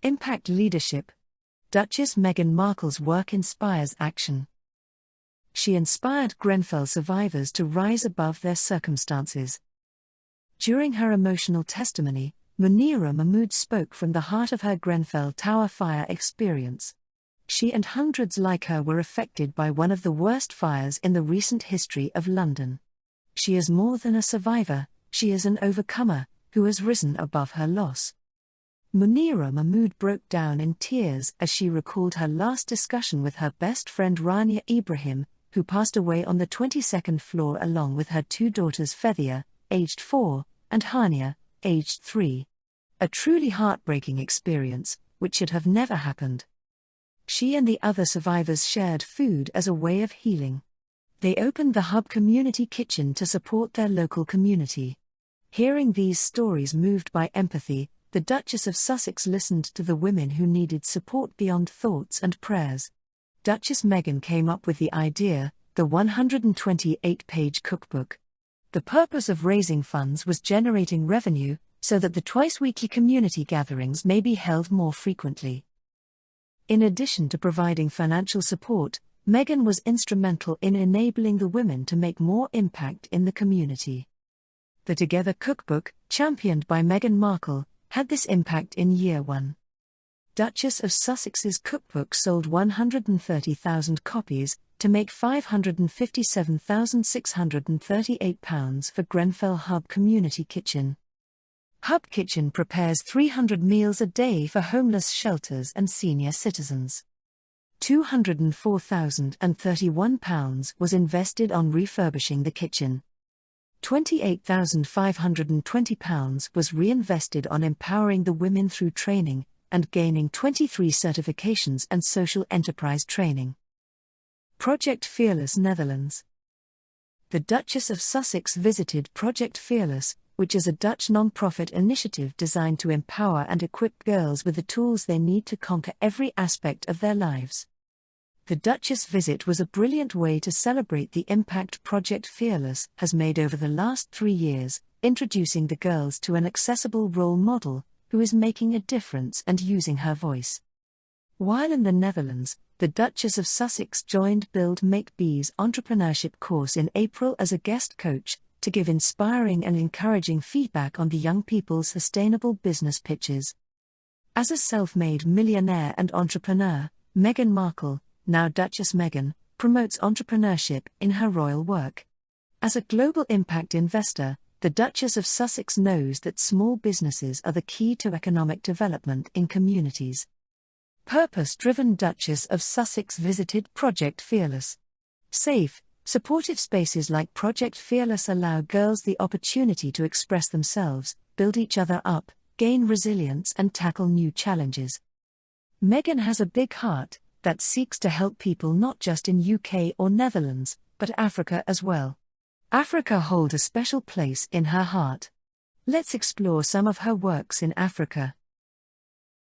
Impact leadership. Duchess Meghan Markle's work inspires action. She inspired Grenfell survivors to rise above their circumstances. During her emotional testimony, Munira Mahmood spoke from the heart of her Grenfell Tower fire experience. She and hundreds like her were affected by one of the worst fires in the recent history of London. She is more than a survivor, she is an overcomer, who has risen above her loss. Munira Mahmood broke down in tears as she recalled her last discussion with her best friend Rania Ibrahim, who passed away on the 22nd floor along with her two daughters Fethia, aged 4, and Hania, aged 3. A truly heartbreaking experience, which should have never happened. She and the other survivors shared food as a way of healing. They opened the Hub Community Kitchen to support their local community. Hearing these stories moved by empathy, the Duchess of Sussex listened to the women who needed support beyond thoughts and prayers. Duchess Meghan came up with the idea, the 128-page cookbook. The purpose of raising funds was generating revenue, so that the twice-weekly community gatherings may be held more frequently. In addition to providing financial support, Meghan was instrumental in enabling the women to make more impact in the community. The Together cookbook, championed by Meghan Markle, had this impact in year one. Duchess of Sussex's cookbook sold 130,000 copies, to make £557,638 for Grenfell Hub Community Kitchen. Hub Kitchen prepares 300 meals a day for homeless shelters and senior citizens. £204,031 was invested on refurbishing the kitchen. £28,520 was reinvested on empowering the women through training, and gaining 23 certifications and social enterprise training. Project Fearless Netherlands. The Duchess of Sussex visited Project Fearless, which is a Dutch non-profit initiative designed to empower and equip girls with the tools they need to conquer every aspect of their lives. The Duchess visit was a brilliant way to celebrate the impact Project Fearless has made over the last 3 years, introducing the girls to an accessible role model, who is making a difference and using her voice. While in the Netherlands, the Duchess of Sussex joined Build Make Be's entrepreneurship course in April as a guest coach, to give inspiring and encouraging feedback on the young people's sustainable business pitches. As a self-made millionaire and entrepreneur, Meghan Markle, now Duchess Meghan, promotes entrepreneurship in her royal work. As a global impact investor, the Duchess of Sussex knows that small businesses are the key to economic development in communities. Purpose-driven Duchess of Sussex visited Project Fearless. Safe, supportive spaces like Project Fearless allow girls the opportunity to express themselves, build each other up, gain resilience and tackle new challenges. Meghan has a big heart that seeks to help people not just in UK or Netherlands, but Africa as well. Africa holds a special place in her heart. Let's explore some of her works in Africa.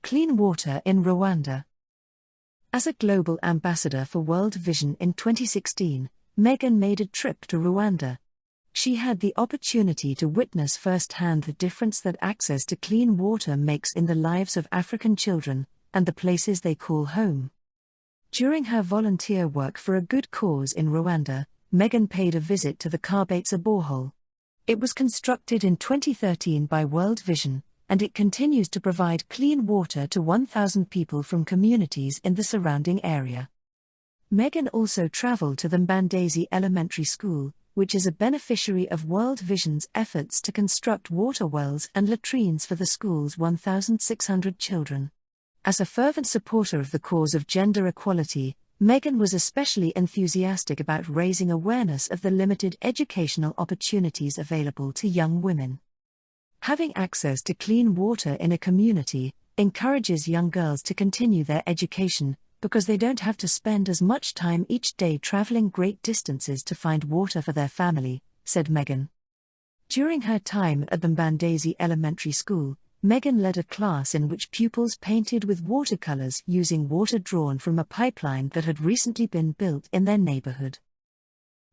Clean water in Rwanda. As a global ambassador for World Vision in 2016, Meghan made a trip to Rwanda. She had the opportunity to witness firsthand the difference that access to clean water makes in the lives of African children, and the places they call home. During her volunteer work for a good cause in Rwanda, Meghan paid a visit to the Kabetsa borehole. It was constructed in 2013 by World Vision, and it continues to provide clean water to 1,000 people from communities in the surrounding area. Meghan also traveled to the Mbandezi Elementary School, which is a beneficiary of World Vision's efforts to construct water wells and latrines for the school's 1,600 children. As a fervent supporter of the cause of gender equality, Meghan was especially enthusiastic about raising awareness of the limited educational opportunities available to young women. Having access to clean water in a community encourages young girls to continue their education, because they don't have to spend as much time each day traveling great distances to find water for their family, said Meghan. During her time at the Mbandezi Elementary School, Meghan led a class in which pupils painted with watercolors using water drawn from a pipeline that had recently been built in their neighborhood.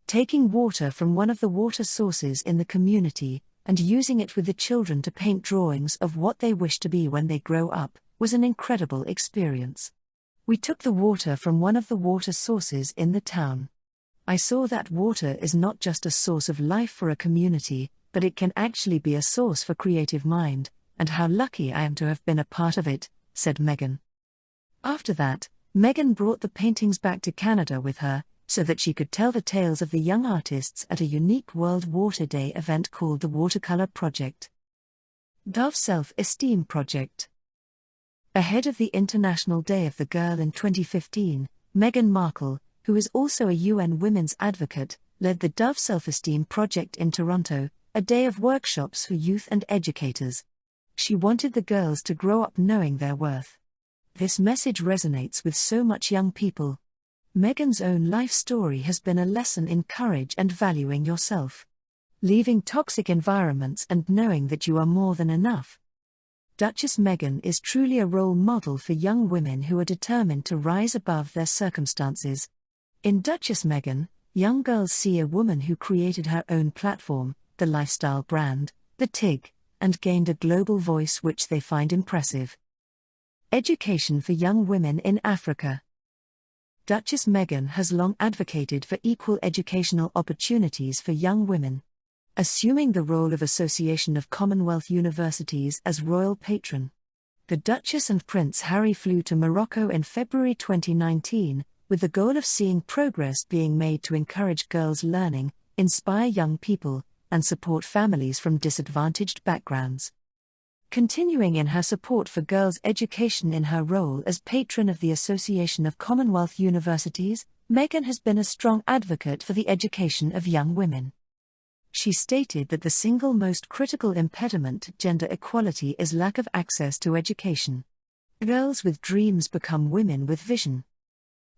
Taking water from one of the water sources in the community, and using it with the children to paint drawings of what they wish to be when they grow up, was an incredible experience. We took the water from one of the water sources in the town. I saw that water is not just a source of life for a community, but it can actually be a source for creative mind, and how lucky I am to have been a part of it, said Meghan. After that, Meghan brought the paintings back to Canada with her, so that she could tell the tales of the young artists at a unique World Water Day event called the Watercolor Project. Dove Self-Esteem Project. Ahead of the International Day of the Girl in 2015, Meghan Markle, who is also a UN women's advocate, led the Dove Self-Esteem Project in Toronto, a day of workshops for youth and educators. She wanted the girls to grow up knowing their worth. This message resonates with so much young people. Meghan's own life story has been a lesson in courage and valuing yourself. Leaving toxic environments and knowing that you are more than enough. Duchess Meghan is truly a role model for young women who are determined to rise above their circumstances. In Duchess Meghan, young girls see a woman who created her own platform, the lifestyle brand, The TIG, and gained a global voice which they find impressive. Education for young women in Africa. Duchess Meghan has long advocated for equal educational opportunities for young women. Assuming the role of Association of Commonwealth Universities as royal patron. The Duchess and Prince Harry flew to Morocco in February 2019, with the goal of seeing progress being made to encourage girls' learning, inspire young people, and support families from disadvantaged backgrounds. Continuing in her support for girls' education in her role as patron of the Association of Commonwealth Universities, Meghan has been a strong advocate for the education of young women. She stated that the single most critical impediment to gender equality is lack of access to education. Girls with dreams become women with vision.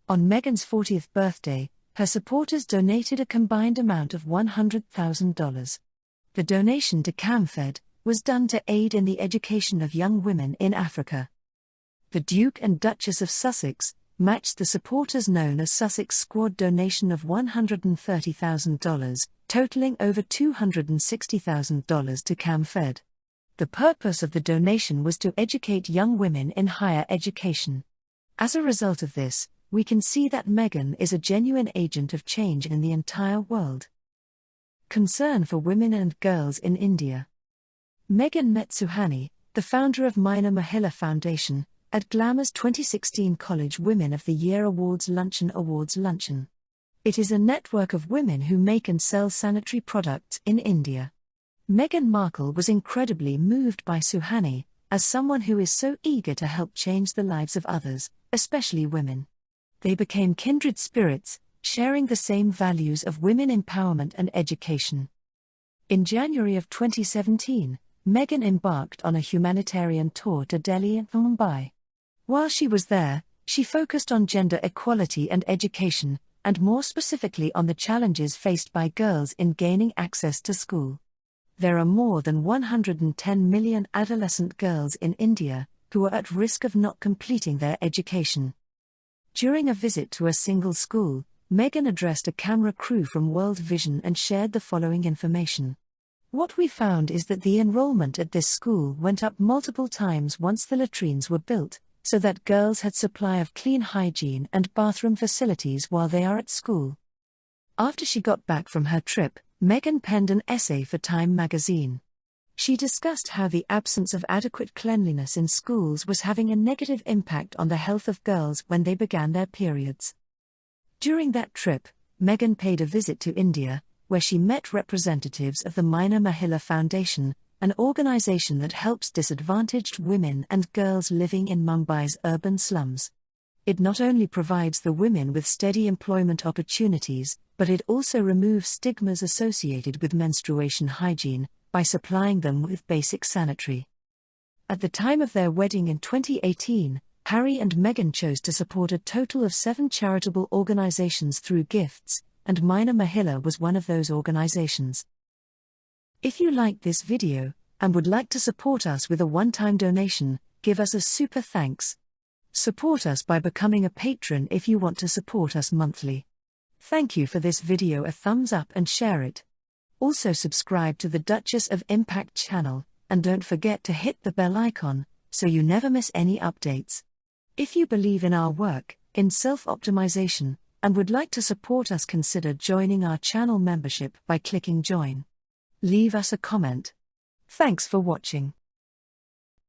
On Meghan's 40th birthday, her supporters donated a combined amount of $100,000. The donation to CamFed was done to aid in the education of young women in Africa. The Duke and Duchess of Sussex matched the supporters known as Sussex Squad donation of $130,000, totaling over $260,000 to CamFed. The purpose of the donation was to educate young women in higher education. As a result of this, we can see that Meghan is a genuine agent of change in the entire world. Concern for women and girls in India. Meghan met Suhani, the founder of Meena Mahila Foundation, at Glamour's 2016 College Women of the Year Awards Luncheon. It is a network of women who make and sell sanitary products in India. Meghan Markle was incredibly moved by Suhani, as someone who is so eager to help change the lives of others, especially women. They became kindred spirits, sharing the same values of women empowerment and education. In January of 2017, Meghan embarked on a humanitarian tour to Delhi and Mumbai. While she was there, she focused on gender equality and education, and more specifically on the challenges faced by girls in gaining access to school. There are more than 110 million adolescent girls in India who are at risk of not completing their education. During a visit to a single school, Meghan addressed a camera crew from World Vision and shared the following information. What we found is that the enrollment at this school went up multiple times once the latrines were built, so that girls had supply of clean hygiene and bathroom facilities while they are at school. After she got back from her trip, Meghan penned an essay for Time magazine. She discussed how the absence of adequate cleanliness in schools was having a negative impact on the health of girls when they began their periods. During that trip, Meghan paid a visit to India, where she met representatives of the Meena Mahila Foundation, an organization that helps disadvantaged women and girls living in Mumbai's urban slums. It not only provides the women with steady employment opportunities, but it also removes stigmas associated with menstruation hygiene, by supplying them with basic sanitary. At the time of their wedding in 2018, Harry and Meghan chose to support a total of 7 charitable organizations through gifts, and Meena Mahila was one of those organizations. If you liked this video, and would like to support us with a one-time donation, give us a super thanks. Support us by becoming a patron if you want to support us monthly. Thank you for this video, a thumbs up and share it. Also subscribe to the Duchess of Impact channel, and don't forget to hit the bell icon, so you never miss any updates. If you believe in our work, in self-optimization, and would like to support us, consider joining our channel membership by clicking join. Leave us a comment. Thanks for watching.